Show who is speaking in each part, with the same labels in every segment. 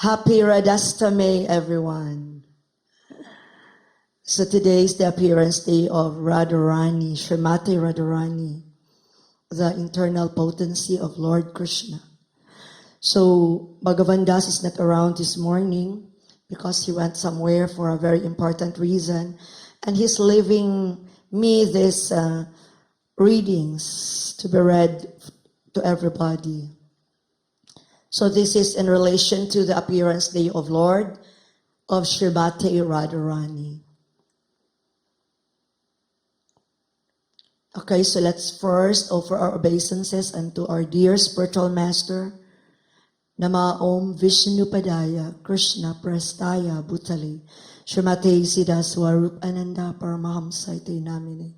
Speaker 1: Happy Radhastami, everyone. So today is the appearance day of Radharani, Srimati Radharani, the internal potency of Lord Krishna. So Bhagavan Das is not around this morning because he went somewhere for a very important reason, and he's leaving me these readings to be read to everybody. So this is in relation to the appearance day of Lord of Srimati Radharani. Okay, so let's first offer our obeisances unto our dear spiritual master. Nama Om Vishnu Padaya Krishna Prastaya Bhutale Srimate Siddhaswarupananda Paramahamsa iti namine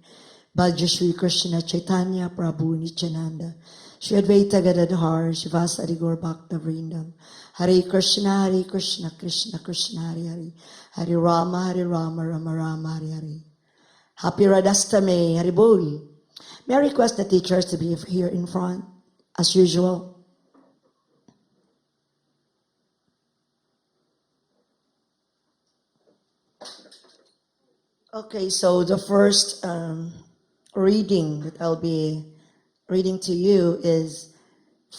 Speaker 1: Bhaja Shri Krishna Chaitanya Prabhu Nityananda Shri Advaita Gadadhar Shivasari Gaur Bhakta Vrindam Hare Krishna Krishna Krishna Hare Hare Hare Rama Rama Rama Hare Hare. Happy Radhastami, Hare Bol. May I request the teachers to be here in front as usual. Okay, so the first reading that I'll be reading to you is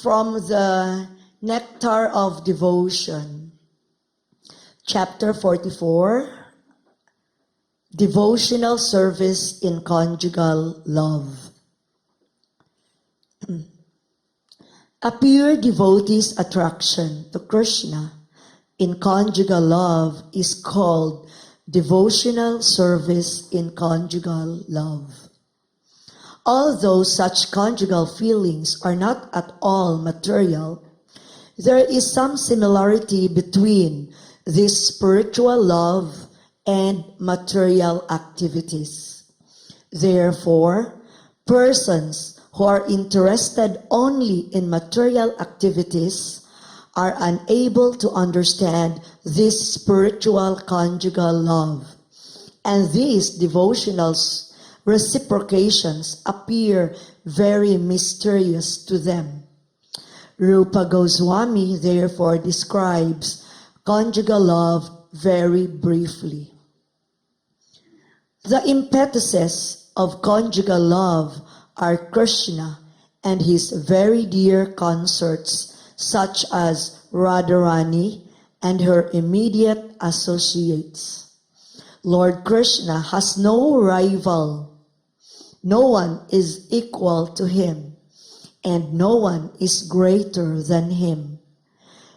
Speaker 1: from the Nectar of Devotion, Chapter 44, Devotional Service in Conjugal Love. A pure devotee's attraction to Krishna in conjugal love is called devotional service in conjugal love. Although such conjugal feelings are not at all material, there is some similarity between this spiritual love and material activities. Therefore, persons who are interested only in material activities are unable to understand this spiritual conjugal love, and these devotional reciprocations appear very mysterious to them. Rupa Goswami therefore describes conjugal love very briefly. The impetuses of conjugal love are Krishna and his very dear consorts such as Radharani and her immediate associates. Lord Krishna has no rival. No one is equal to him, and no one is greater than him.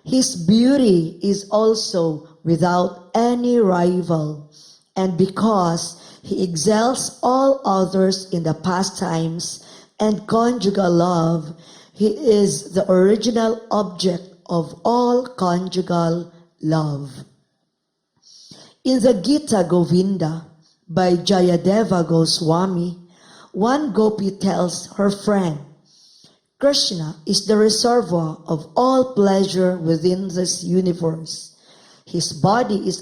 Speaker 1: His beauty is also without any rival, and because he excels all others in the pastimes and conjugal love, he is the original object of all conjugal love. In the Gita Govinda by Jayadeva Goswami, one gopi tells her friend, Krishna is the reservoir of all pleasure within this universe. His body is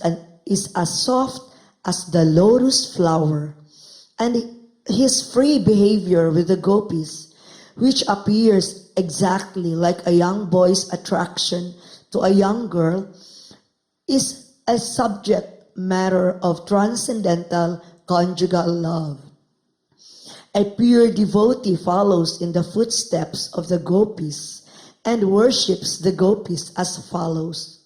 Speaker 1: as soft as the lotus flower, and his free behavior with the gopis, which appears exactly like a young boy's attraction to a young girl, is a subject matter of transcendental conjugal love. A pure devotee follows in the footsteps of the gopis and worships the gopis as follows.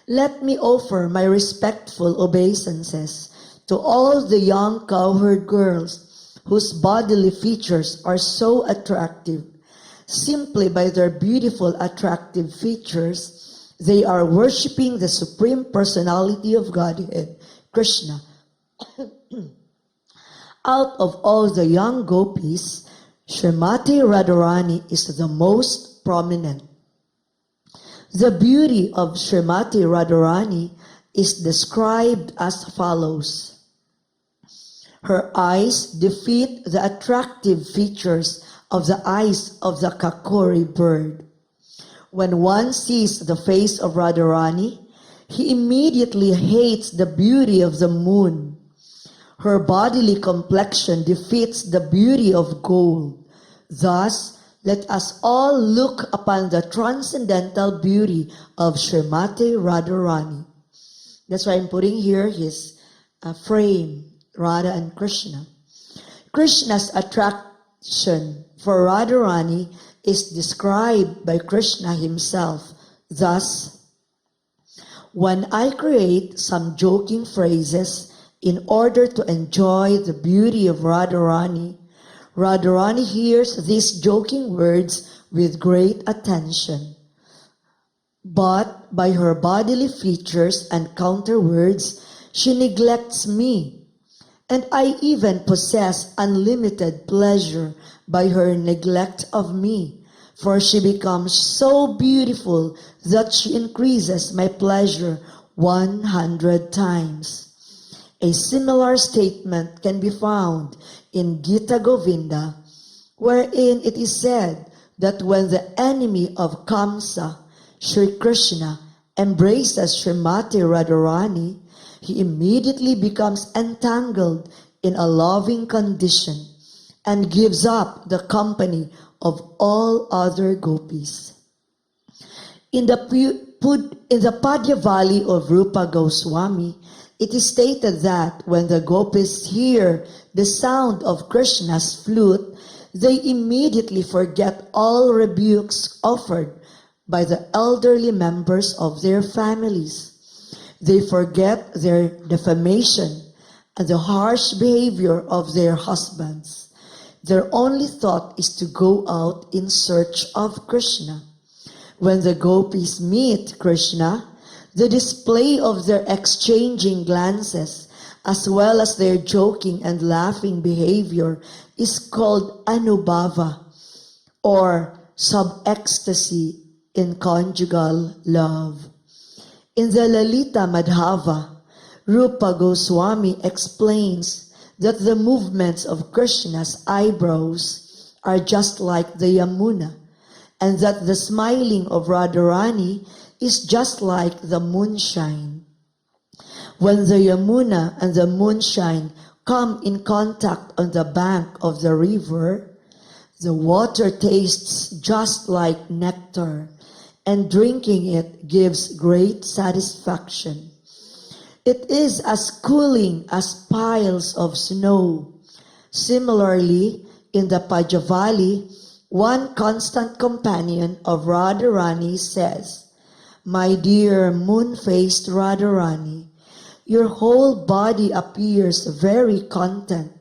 Speaker 1: Let me offer my respectful obeisances to all the young cowherd girls whose bodily features are so attractive. Simply by their beautiful, attractive features, they are worshipping the Supreme Personality of Godhead, Krishna. Out of all the young gopis, Srimati Radharani is the most prominent. The beauty of Srimati Radharani is described as follows. Her eyes defeat the attractive features of the eyes of the kakori bird. When one sees the face of Radharani, he immediately hates the beauty of the moon. Her bodily complexion defeats the beauty of gold. Thus, let us all look upon the transcendental beauty of Srimati Radharani. That's why I'm putting here his frame, Radha and Krishna. Krishna's attraction for Radharani is described by Krishna himself. Thus, when I create some joking phrases in order to enjoy the beauty of Radharani, Radharani hears these joking words with great attention. But by her bodily features and counter words, she neglects me, and I even possess unlimited pleasure by her neglect of me, for she becomes so beautiful that she increases my pleasure 100 times. A similar statement can be found in Gita Govinda, wherein it is said that when the enemy of Kamsa, Sri Krishna, embraces Srimati Radharani, he immediately becomes entangled in a loving condition and gives up the company of all other gopis. In the Padya Valley of Rupa Goswami, it is stated that when the gopis hear the sound of Krishna's flute, they immediately forget all rebukes offered by the elderly members of their families. They forget their defamation and the harsh behavior of their husbands. Their only thought is to go out in search of Krishna. When the gopis meet Krishna, the display of their exchanging glances, as well as their joking and laughing behavior, is called anubhava, or sub-ecstasy in conjugal love. In the Lalita Madhava, Rupa Goswami explains that the movements of Krishna's eyebrows are just like the Yamuna, and that the smiling of Radharani is just like the moonshine. When the Yamuna and the moonshine come in contact on the bank of the river, the water tastes just like nectar, and drinking it gives great satisfaction. It is as cooling as piles of snow. Similarly, in the Pajavali, one constant companion of Radharani says, "My dear moon-faced Radharani, your whole body appears very content,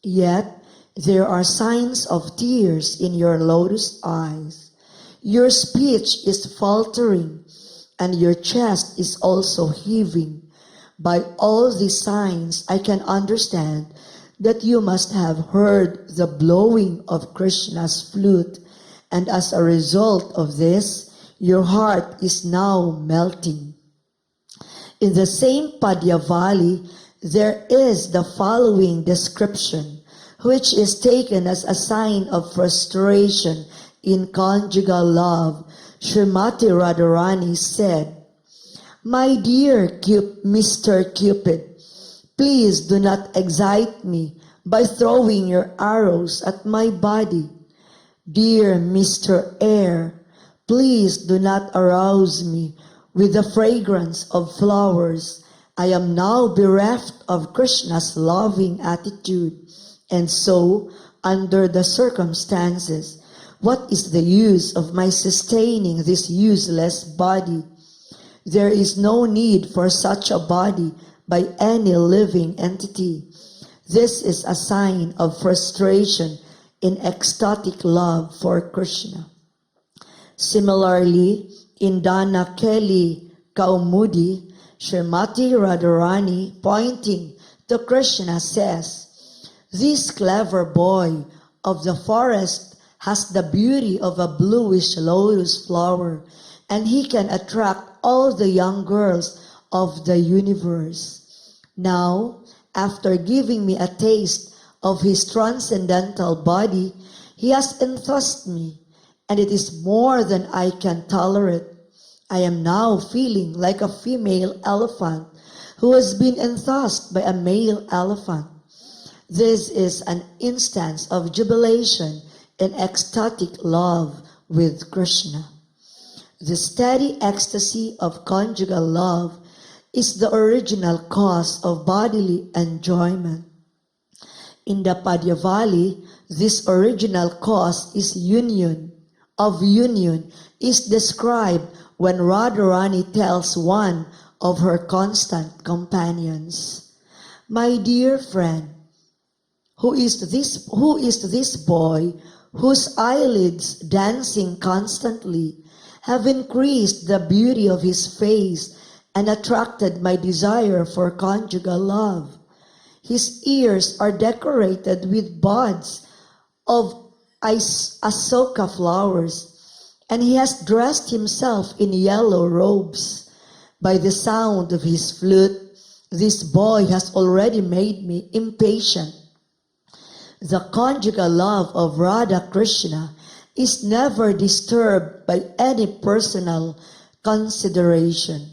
Speaker 1: yet there are signs of tears in your lotus eyes. Your speech is faltering, and your chest is also heaving. By all these signs, I can understand that you must have heard the blowing of Krishna's flute, and as a result of this, your heart is now melting." In the same Padyavali, there is the following description, which is taken as a sign of frustration in conjugal love. Srimati Radharani said, "My dear Mr. Cupid, please do not excite me by throwing your arrows at my body. Dear Mr. Air, please do not arouse me with the fragrance of flowers. I am now bereft of Krishna's loving attitude, and so, under the circumstances, what is the use of my sustaining this useless body? There is no need for such a body by any living entity. This is a sign of frustration in ecstatic love for Krishna." Similarly, in Dana Kelly Kaumudi, Srimati Radharani, pointing to Krishna, says, "This clever boy of the forest has the beauty of a bluish lotus flower, and he can attract all the young girls of the universe. Now, after giving me a taste of his transcendental body, he has enthused me, and it is more than I can tolerate. I am now feeling like a female elephant who has been enthused by a male elephant. This is an instance of jubilation in ecstatic love with Krishna. The steady ecstasy of conjugal love is the original cause of bodily enjoyment. In the Padyavali, this original cause is union is described when Radharani tells one of her constant companions, "My dear friend, who is this boy whose eyelids dancing constantly have increased the beauty of his face and attracted my desire for conjugal love? His ears are decorated with buds of asoka flowers, and he has dressed himself in yellow robes. By the sound of his flute, this boy has already made me impatient." The conjugal love of Radha Krishna is never disturbed by any personal consideration.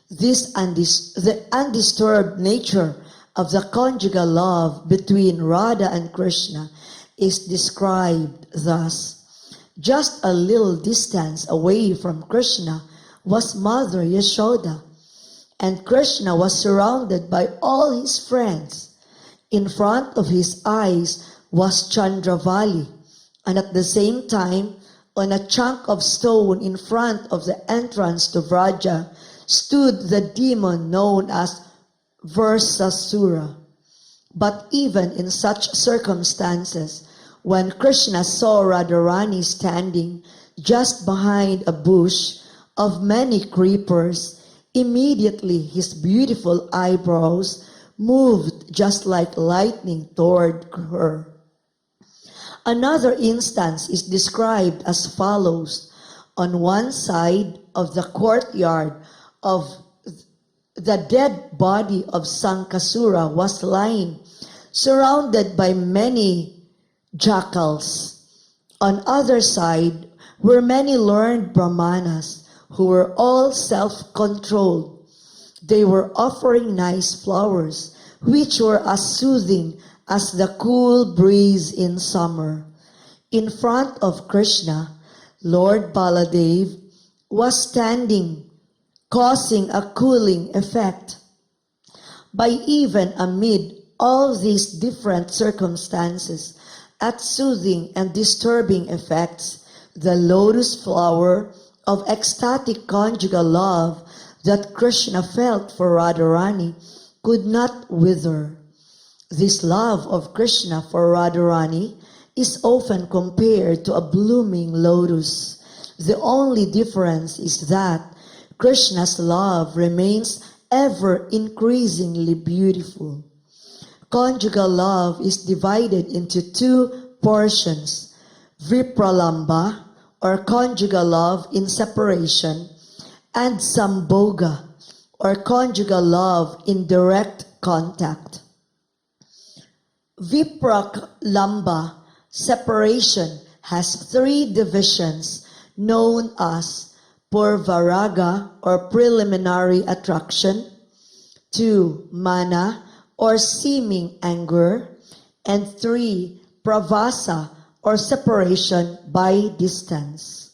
Speaker 1: The undisturbed nature of the conjugal love between Radha and Krishna is described thus. Just a little distance away from Krishna was Mother Yashoda, and Krishna was surrounded by all his friends. In front of his eyes was Chandravali, and at the same time, on a chunk of stone in front of the entrance to Vraja, stood the demon known as Versasura. But even in such circumstances, when Krishna saw Radharani standing just behind a bush of many creepers, immediately his beautiful eyebrows moved just like lightning toward her. Another instance is described as follows. On one side of the courtyard of the dead body of Sankasura was lying, surrounded by many jackals. On other side were many learned brahmanas who were all self-controlled. They were offering nice flowers, which were as soothing as the cool breeze in summer. In front of Krishna, Lord Baladev was standing, causing a cooling effect. By even amid all these different circumstances, at soothing and disturbing effects, the lotus flower of ecstatic conjugal love that Krishna felt for Radharani could not wither. This love of Krishna for Radharani is often compared to a blooming lotus. The only difference is that Krishna's love remains ever increasingly beautiful. Conjugal love is divided into two portions: Vipralamba, or conjugal love in separation, and Sambhoga, or conjugal love in direct contact. Vipralamba, separation, has three divisions known as Purvaraga, or preliminary attraction, 2. Mana, or seeming anger, and 3. Pravasa, or separation by distance.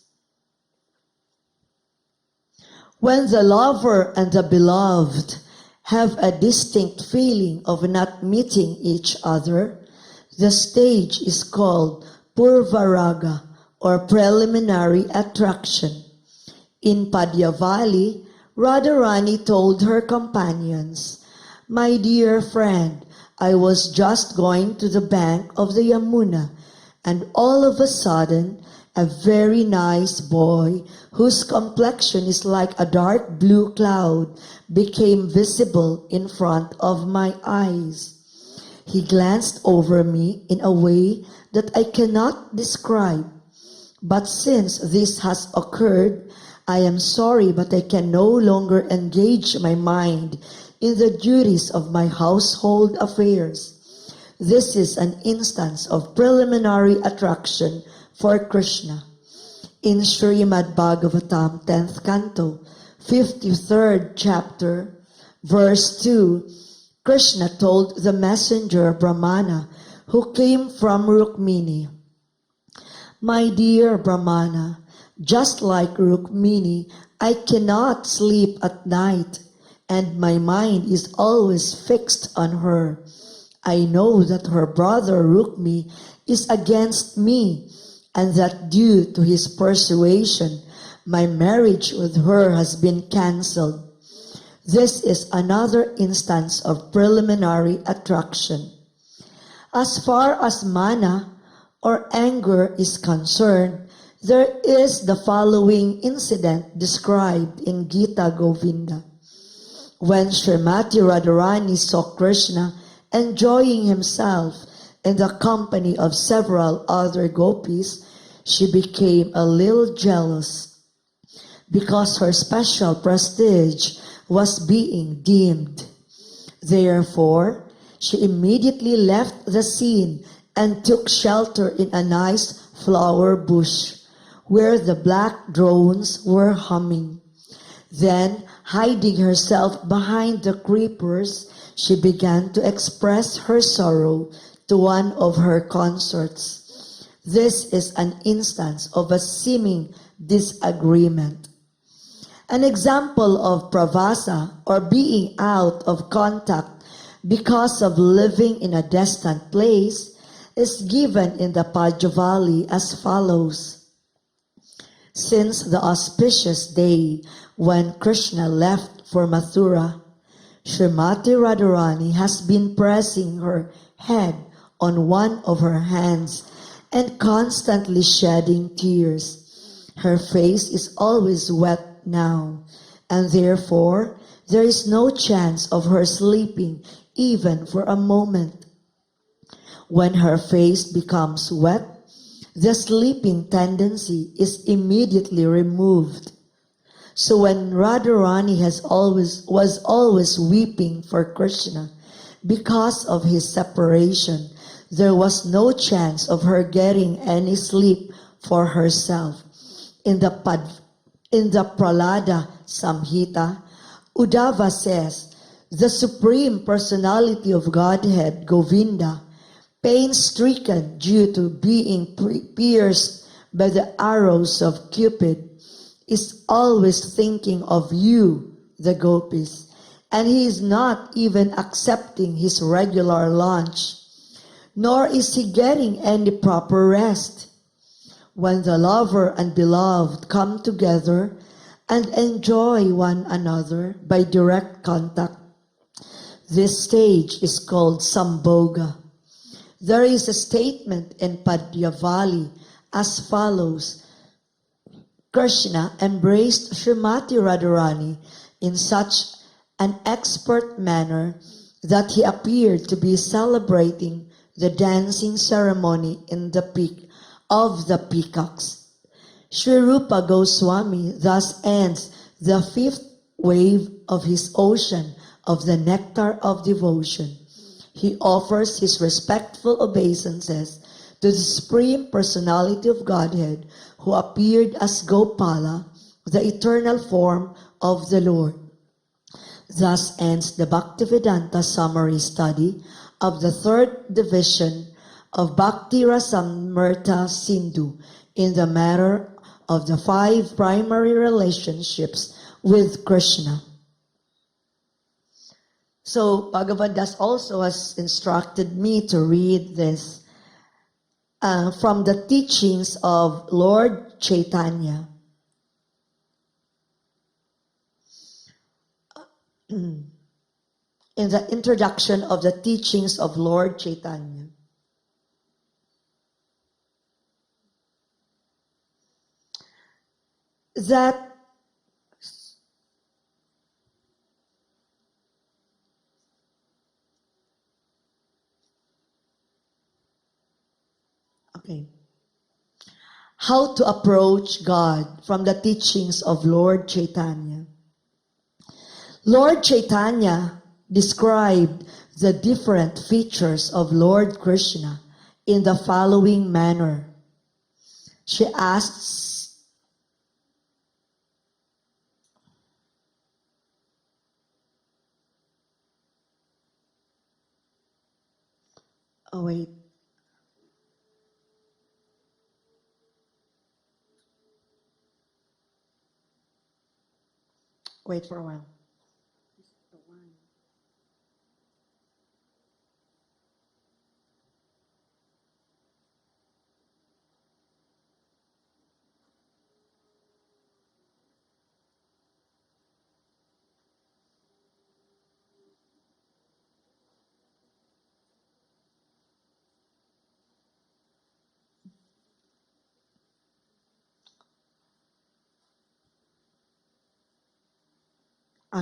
Speaker 1: When the lover and the beloved have a distinct feeling of not meeting each other, the stage is called Purvaraga, or preliminary attraction. In Padyavali, Radharani told her companions, "My dear friend, I was just going to the bank of the Yamuna, and all of a sudden, a very nice boy, whose complexion is like a dark blue cloud, became visible in front of my eyes. He glanced over me in a way that I cannot describe. But since this has occurred, I am sorry, but I can no longer engage my mind in the duties of my household affairs." This is an instance of preliminary attraction for Krishna. In Srimad Bhagavatam, 10th Canto, 53rd chapter, verse 2, Krishna told the messenger Brahmana who came from Rukmini, My dear Brahmana, just like Rukmini, I cannot sleep at night, and my mind is always fixed on her. I know that her brother Rukmi is against me, and that due to his persuasion, my marriage with her has been cancelled. This is another instance of preliminary attraction. As far as mana or anger is concerned, there is the following incident described in Gita Govinda. When Srimati Radharani saw Krishna enjoying himself in the company of several other gopis, she became a little jealous because her special prestige was being dimmed. Therefore, she immediately left the scene and took shelter in a nice flower bush where the black drones were humming. Then, hiding herself behind the creepers, she began to express her sorrow to one of her consorts. This is an instance of a seeming disagreement. An example of pravasa, or being out of contact because of living in a distant place, is given in the Pajavali as follows. Since the auspicious day when Krishna left for Mathura, Srimati Radharani has been pressing her head on one of her hands and constantly shedding tears. Her face is always wet now, and therefore there is no chance of her sleeping even for a moment. When her face becomes wet, the sleeping tendency is immediately removed. So when Radharani was always weeping for Krishna because of his separation, there was no chance of her getting any sleep for herself. In the Prahlada Samhita, Uddhava says, the Supreme Personality of Godhead, Govinda, pain-stricken due to being pierced by the arrows of Cupid, is always thinking of you, the gopis, and he is not even accepting his regular lunch, nor is he getting any proper rest. When the lover and beloved come together and enjoy one another by direct contact, this stage is called Sambhoga. There is a statement in Padyavali as follows. Krishna embraced Srimati Radharani in such an expert manner that he appeared to be celebrating the dancing ceremony in the peak of the peacocks. Sri Rupa Goswami thus ends the fifth wave of his ocean of the nectar of devotion. He offers his respectful obeisances to the Supreme Personality of Godhead, who appeared as Gopala, the eternal form of the Lord. Thus ends the Bhaktivedanta summary study of the third division of Bhakti Rasamrita Sindhu in the matter of the 5 primary relationships with Krishna. So Bhagavan Das also has instructed me to read this from the teachings of Lord Chaitanya. In the introduction of the teachings of Lord Chaitanya. How to approach God from the teachings of Lord Chaitanya. Lord Chaitanya described the different features of Lord Krishna in the following manner. She asks, oh wait, Wait for a while.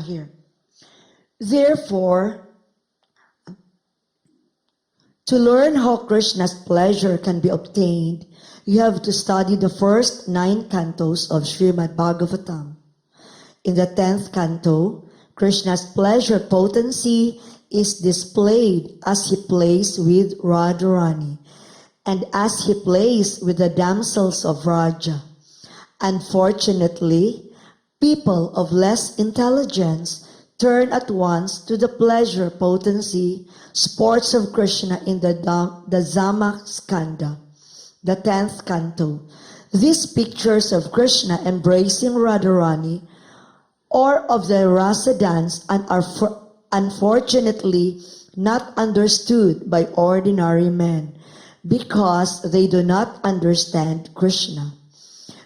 Speaker 1: Here. Therefore, to learn how Krishna's pleasure can be obtained, you have to study the first 9 cantos of Srimad Bhagavatam. In the 10th canto, Krishna's pleasure potency is displayed as he plays with Radharani and as he plays with the damsels of Raja. Unfortunately, people of less intelligence turn at once to the pleasure potency sports of Krishna in the Dhamma Skanda, the 10th canto. These pictures of Krishna embracing Radharani or of the rasa dance and are unfortunately not understood by ordinary men because they do not understand Krishna.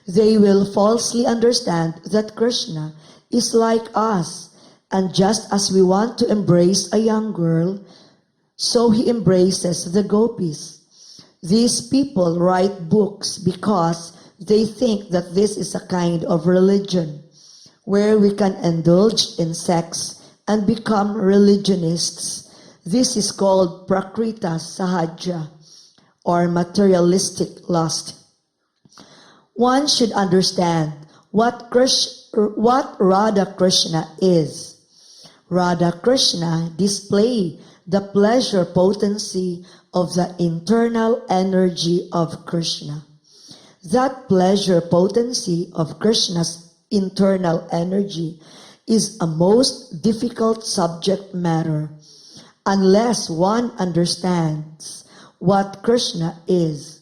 Speaker 1: They will falsely understand that Krishna is like us, and just as we want to embrace a young girl, so he embraces the gopis. These people write books because they think that this is a kind of religion where we can indulge in sex and become religionists. This is called prakrita sahaja, or materialistic lust. One should understand what Radha Krishna is. Radha Krishna display the pleasure potency of the internal energy of Krishna. That pleasure potency of Krishna's internal energy is a most difficult subject matter unless one understands what Krishna is.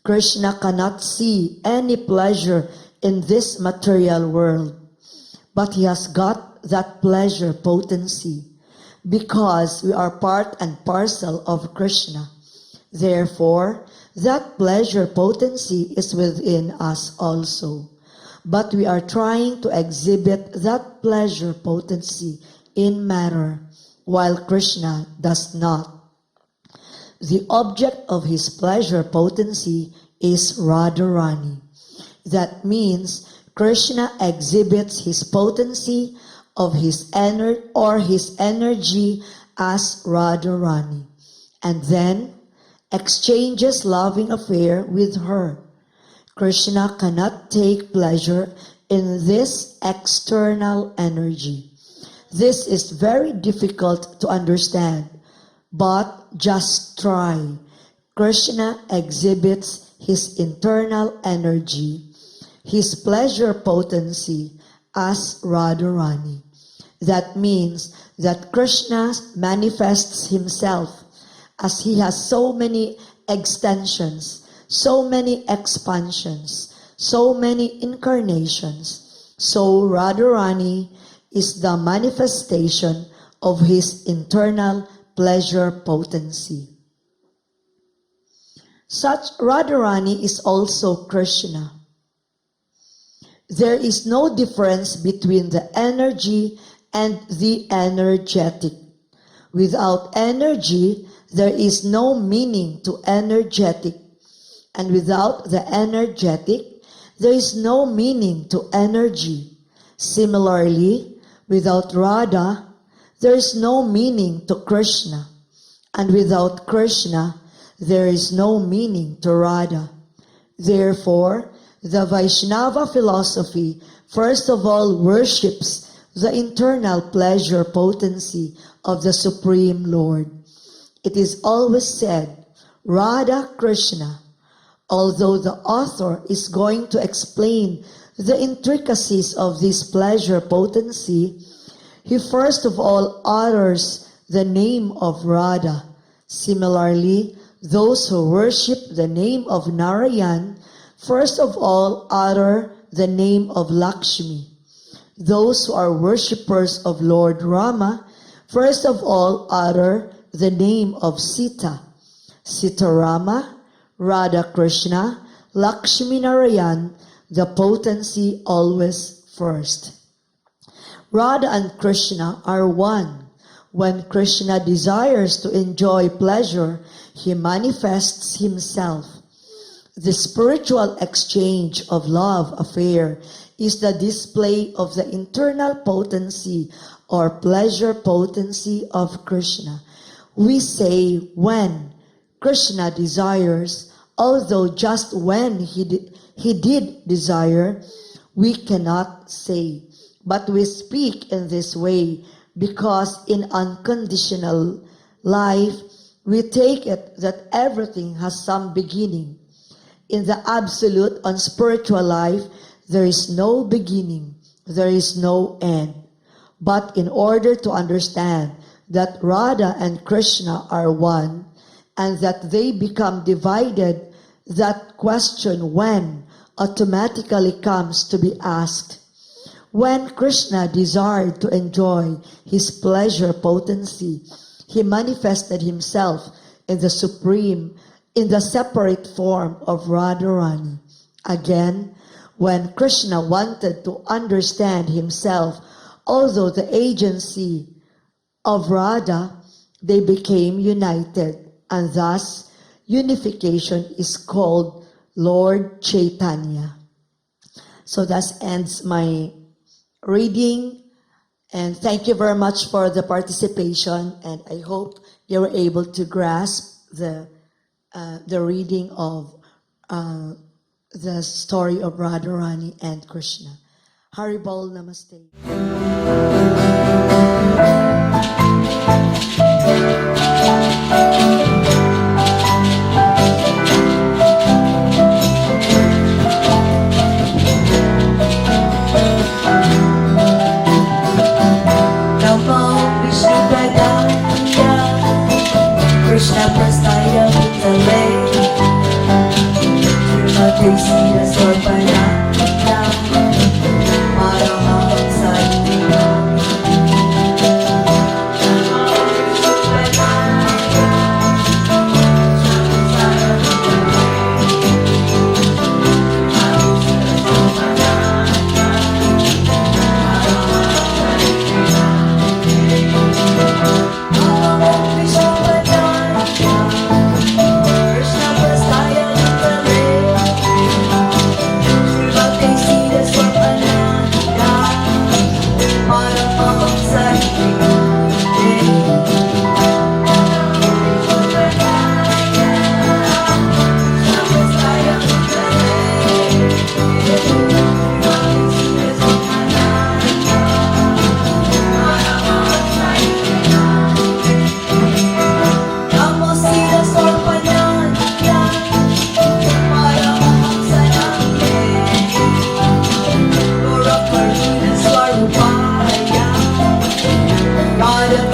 Speaker 1: Krishna cannot see any pleasure in this material world, but he has got that pleasure potency because we are part and parcel of Krishna. Therefore, that pleasure potency is within us also. But we are trying to exhibit that pleasure potency in matter, while Krishna does not. The object of his pleasure potency is Radharani. That means Krishna exhibits his potency of his energy as Radharani, and then exchanges loving affair with her. Krishna cannot take pleasure in this external energy. This is very difficult to understand, but just try. Krishna exhibits his internal energy, his pleasure potency as Radharani. That means that Krishna manifests himself as he has so many extensions, so many expansions, so many incarnations. So Radharani is the manifestation of his internal pleasure potency. Such Radharani is also Krishna. There is no difference between the energy and the energetic. Without energy, there is no meaning to energetic. And without the energetic, there is no meaning to energy. Similarly, without Radha, there is no meaning to Krishna. And without Krishna, there is no meaning to Radha. Therefore, the Vaishnava philosophy first of all worships the internal pleasure potency of the Supreme Lord. It is always said, Radha Krishna. Although the author is going to explain the intricacies of this pleasure potency, he first of all utters the name of Radha. Similarly, those who worship the name of Narayan first of all utter the name of Lakshmi. Those who are worshippers of Lord Rama, first of all utter the name of Sita, Sitarama, Radha Krishna, Lakshmi Narayan, the potency always first. Radha and Krishna are one. When Krishna desires to enjoy pleasure, he manifests himself. The spiritual exchange of love affair is the display of the internal potency or pleasure potency of Krishna. We say when Krishna desires, although just when he did desire, we cannot say. But we speak in this way because in unconditional life, we take it that everything has some beginning. In the absolute on spiritual life, there is no beginning, there is no end. But in order to understand that Radha and Krishna are one, and that they become divided, that question when automatically comes to be asked. When Krishna desired to enjoy his pleasure potency, he manifested himself in the separate form of Radharani. Again, when Krishna wanted to understand himself, although the agency of Radha, they became united, and thus unification is called Lord Chaitanya. So that ends my reading, and thank you very much for the participation, and I hope you were able to grasp the reading of the story of Radharani and Krishna. Haribol Namaste.
Speaker 2: Krishna Prasthaya Vitale Srimati Siddhaswarupananda Paramahamsa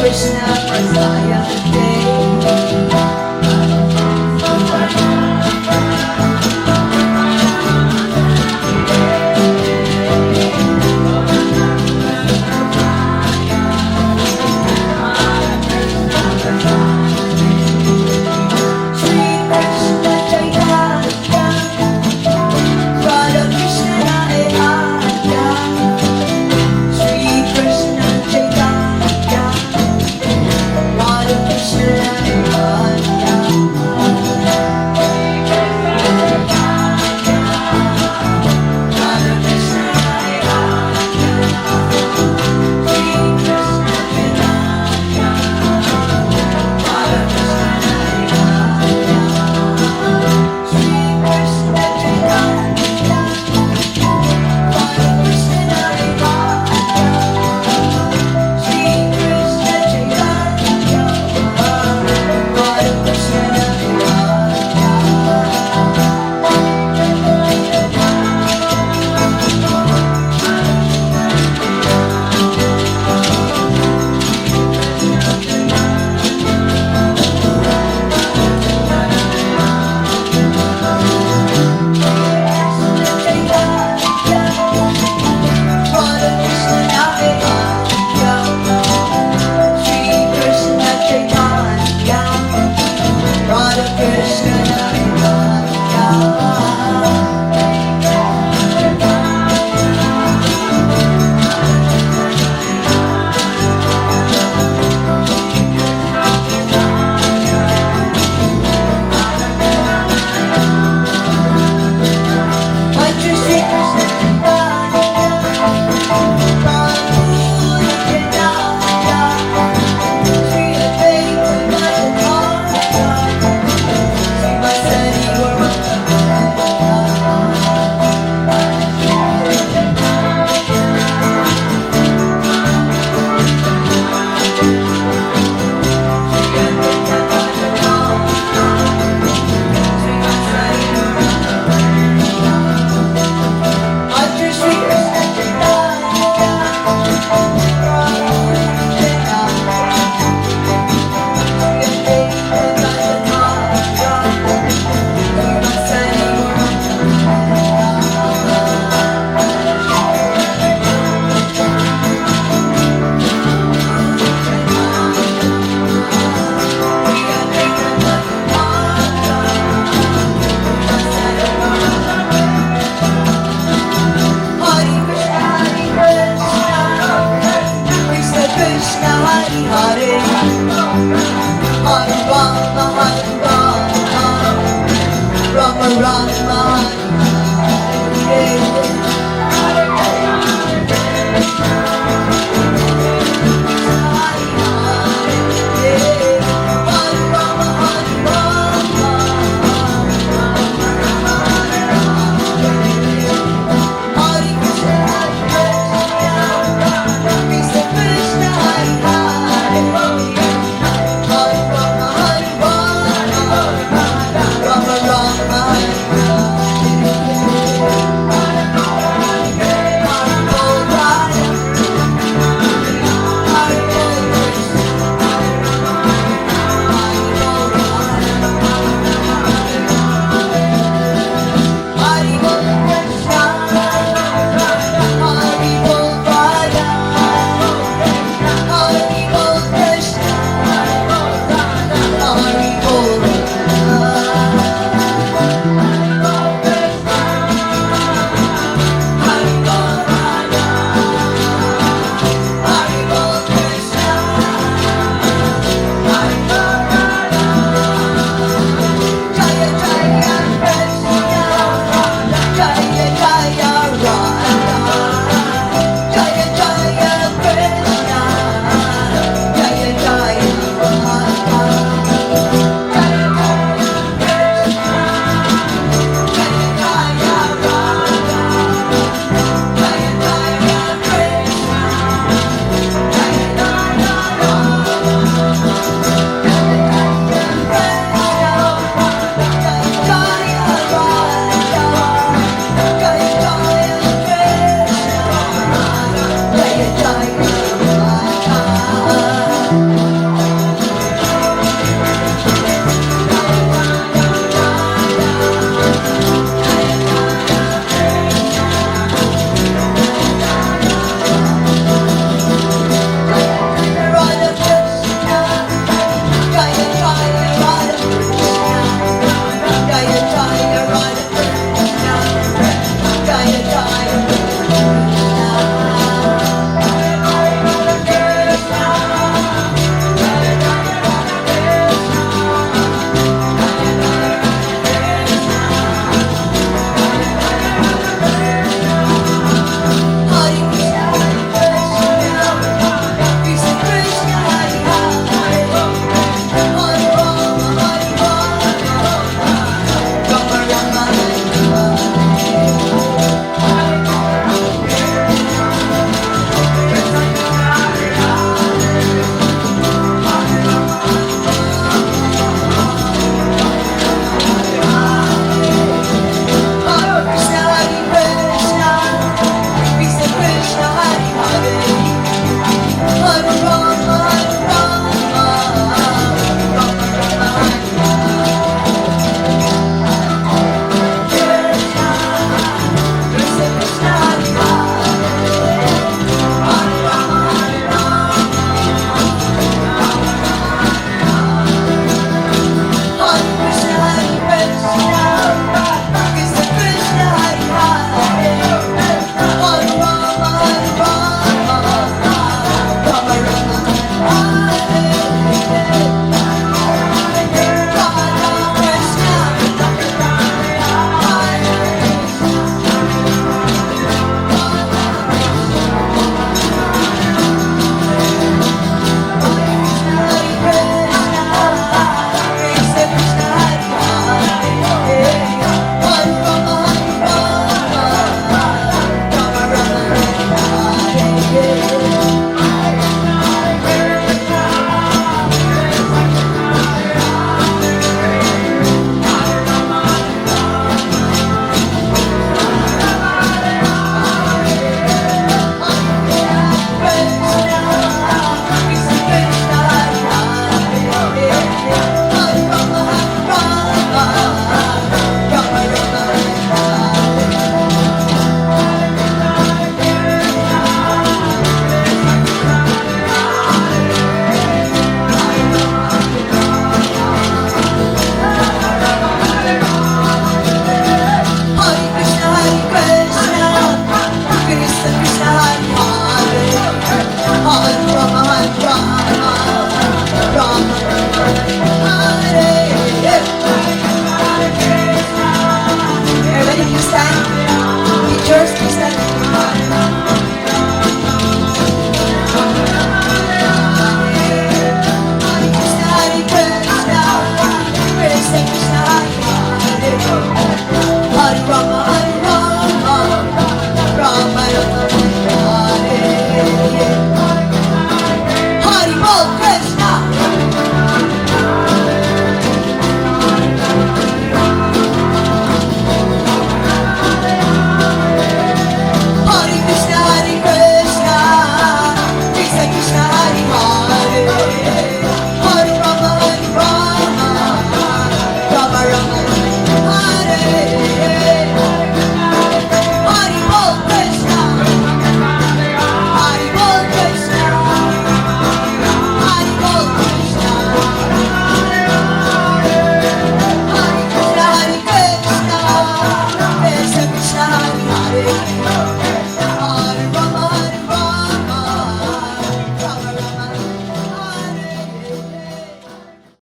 Speaker 2: Krishna